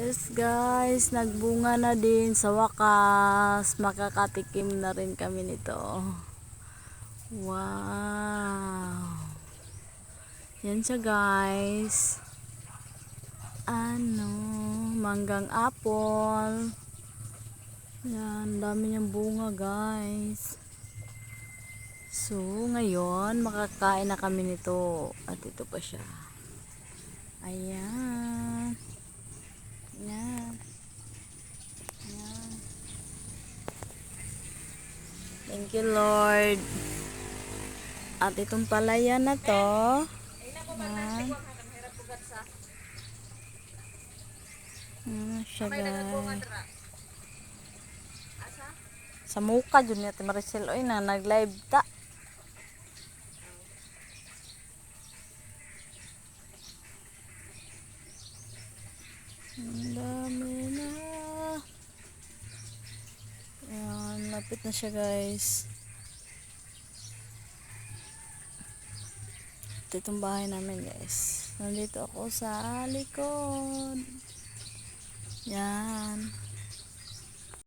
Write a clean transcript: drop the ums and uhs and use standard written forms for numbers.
Yes guys, nagbunga na din sa wakas. Makakatikim na rin kami nito. Wow. Yan siya guys. Manggang apple. Yan, dami niyang bunga guys. So, ngayon makakain na kami nito. At ito pa siya. Ayan. Yan. Yan. Thank you Lord. At itong palaya na to. Yan. Siya guys. Sa muka dun niya Maricel. Oy na, nag-live ta. Ang dami na. Ayan, lapit na siya guys. Ito itong bahay namin guys. Nandito ako sa likod. Yan.